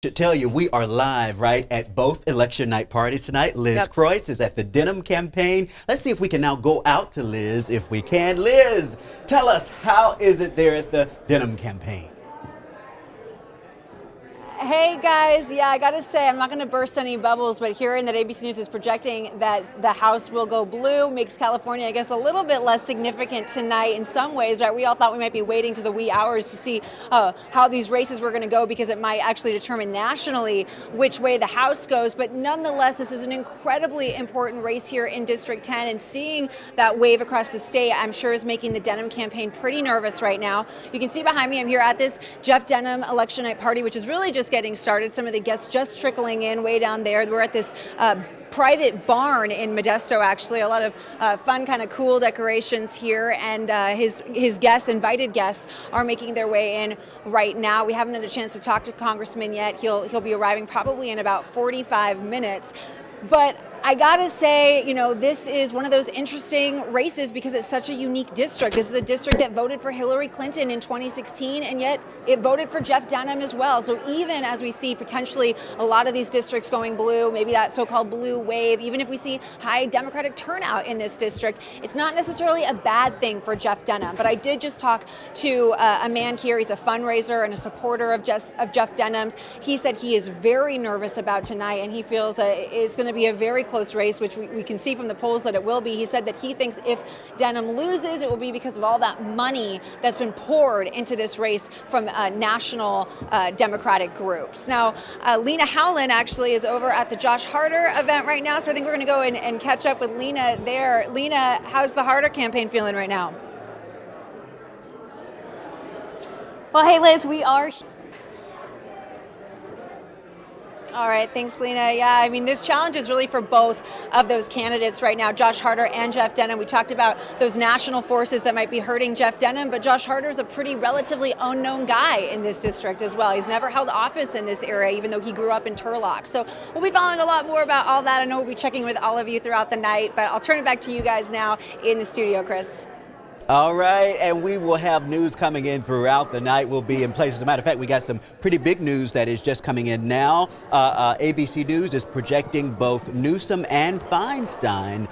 To tell you, we are live right at both election night parties tonight. Liz Kreutz is at the Denham campaign. Let's see if we can now go out to Liz if we can. Liz, tell us, how is it there at the Denham campaign? Hey guys, yeah, I gotta say, I'm not gonna burst any bubbles, but hearing that ABC News is projecting that the House will go blue makes California, I guess, a little bit less significant tonight in some ways, right? We all thought we might be waiting to the wee hours to see how these races were gonna go because it might actually determine nationally which way the House goes, but nonetheless, this is an incredibly important race here in District 10, and seeing that wave across the state, I'm sure is making the Denham campaign pretty nervous right now. You can see behind me, I'm here at this Jeff Denham election night party, which is really just getting started. Some of the guests just trickling in way down there. We're at this private barn in Modesto, actually. A lot of fun, kind of cool decorations here, and his guests, invited guests, are making their way in right now. We haven't had a chance to talk to Congressman yet. He'll be arriving probably in about 45 minutes. But I gotta say, you know, this is one of those interesting races because it's such a unique district. This is a district that voted for Hillary Clinton in 2016, and yet it voted for Jeff Denham as well. So even as we see potentially a lot of these districts going blue, maybe that so-called blue wave, even if we see high Democratic turnout in this district, it's not necessarily a bad thing for Jeff Denham. But I did just talk to a man here. He's a fundraiser and a supporter of Jeff Denham's. He said he is very nervous about tonight, and he feels that it's going to be a very close race, which we can see from the polls that it will be. He said that he thinks if Denham loses, it will be because of all that money that's been poured into this race from national Democratic groups. Now, Lena Howland actually is over at the Josh Harder event right now, so I think we're going to go and catch up with Lena there. Lena, how's the Harder campaign feeling right now? Well, hey Liz, we are. All right, thanks, Lena. Yeah, I mean, there's challenges really for both of those candidates right now, Josh Harder and Jeff Denham. We talked about those national forces that might be hurting Jeff Denham, but Josh Harder is a pretty relatively unknown guy in this district as well. He's never held office in this area, even though he grew up in Turlock. So we'll be following a lot more about all that. I know we'll be checking with all of you throughout the night, but I'll turn it back to you guys now in the studio, Chris. All right, and we will have news coming in throughout the night. We'll be in place. As a matter of fact, we got some pretty big news that is just coming in now. ABC News is projecting both Newsom and Feinstein